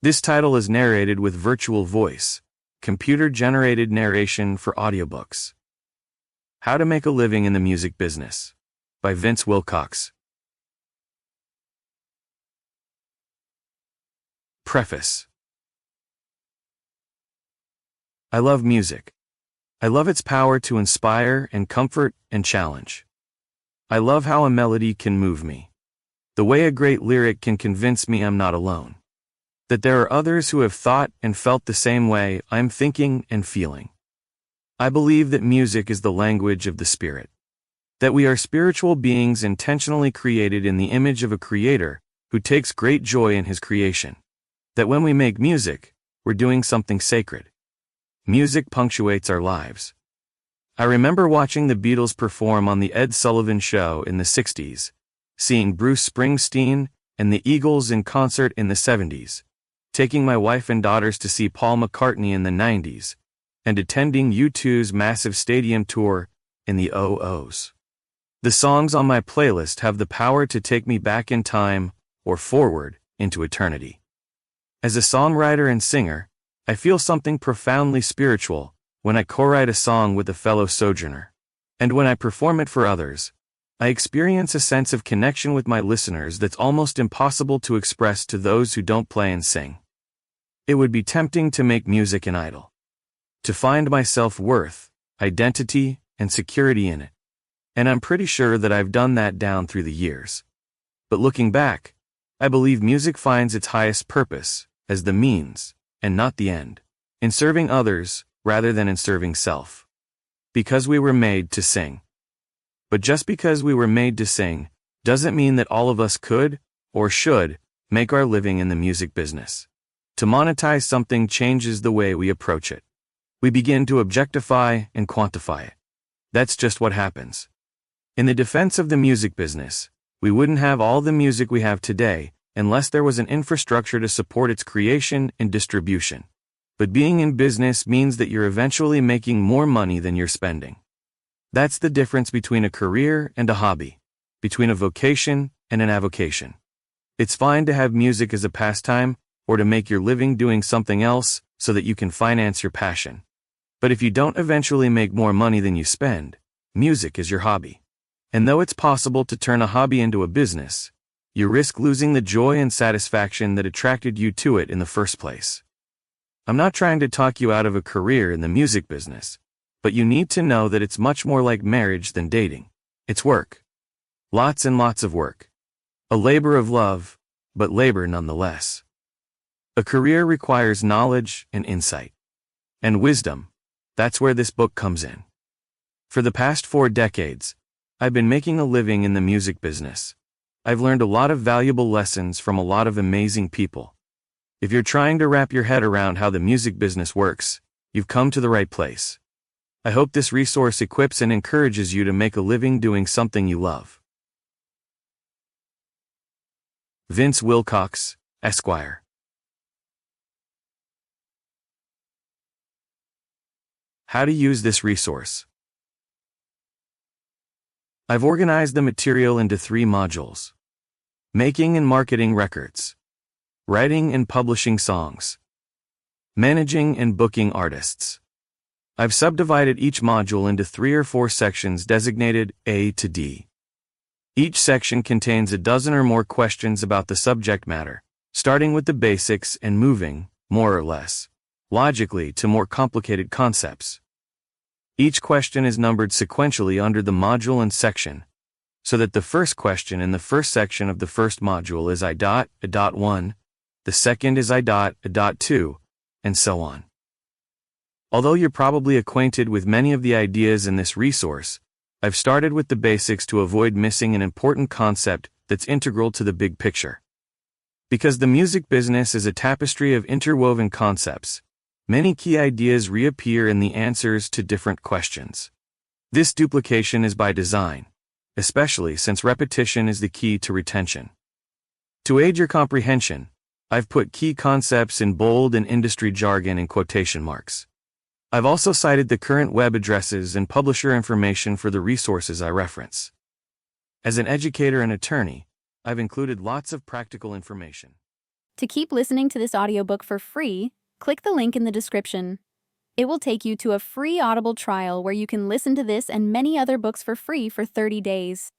This title is narrated with virtual voice, computer-generated narration for audiobooks. How to Make a Living in the Music Business by Vince Wilcox. Preface. I love music. I love its power to inspire and comfort and challenge. I love how a melody can move me. The way a great lyric can convince me I'm not alone. That there are others who have thought and felt the same way I'm thinking and feeling. I believe that music is the language of the spirit. That we are spiritual beings intentionally created in the image of a creator who takes great joy in his creation. That when we make music, we're doing something sacred. Music punctuates our lives. I remember watching the Beatles perform on the Ed Sullivan Show in the 60s, seeing Bruce Springsteen and the Eagles in concert in the 70s, taking my wife and daughters to see Paul McCartney in the 90s, and attending U2's massive stadium tour in the 00s. The songs on my playlist have the power to take me back in time or forward into eternity. As a songwriter and singer, I feel something profoundly spiritual when I co-write a song with a fellow sojourner. And when I perform it for others, I experience a sense of connection with my listeners that's almost impossible to express to those who don't play and sing. It would be tempting to make music an idol. To find my self-worth, identity, and security in it. And I'm pretty sure that I've done that down through the years. But looking back, I believe music finds its highest purpose as the means, and not the end, in serving others rather than in serving self. Because we were made to sing. But just because we were made to sing doesn't mean that all of us could, or should, make our living in the music business. To monetize something changes the way we approach it. We begin to objectify and quantify it. That's just what happens. In the defense of the music business, we wouldn't have all the music we have today unless there was an infrastructure to support its creation and distribution. But being in business means that you're eventually making more money than you're spending. That's the difference between a career and a hobby, between a vocation and an avocation. It's fine to have music as a pastime or to make your living doing something else so that you can finance your passion. But if you don't eventually make more money than you spend, music is your hobby. And though it's possible to turn a hobby into a business, you risk losing the joy and satisfaction that attracted you to it in the first place. I'm not trying to talk you out of a career in the music business, but you need to know that it's much more like marriage than dating. It's work. Lots and lots of work. A labor of love, but labor nonetheless. A career requires knowledge and insight. And wisdom. That's where this book comes in. For the past 4 decades, I've been making a living in the music business. I've learned a lot of valuable lessons from a lot of amazing people. If you're trying to wrap your head around how the music business works, you've come to the right place. I hope this resource equips and encourages you to make a living doing something you love. Vince Wilcox, Esquire. How to use this resource. I've organized the material into 3 modules. Making and marketing records. Writing and publishing songs. Managing and booking artists. I've subdivided each module into 3 or 4 sections designated A to D. Each section contains a dozen or more questions about the subject matter, starting with the basics and moving, more or less, logically to more complicated concepts. Each question is numbered sequentially under the module and section, so that the first question in the first section of the first module is I.1, the second is I.2, and so on. Although you're probably acquainted with many of the ideas in this resource, I've started with the basics to avoid missing an important concept that's integral to the big picture. Because the music business is a tapestry of interwoven concepts, many key ideas reappear in the answers to different questions. This duplication is by design, especially since repetition is the key to retention. To aid your comprehension, I've put key concepts in bold and industry jargon in quotation marks. I've also cited the current web addresses and publisher information for the resources I reference. As an educator and attorney, I've included lots of practical information. To keep listening to this audiobook for free, click the link in the description. It will take you to a free Audible trial where you can listen to this and many other books for free for 30 days.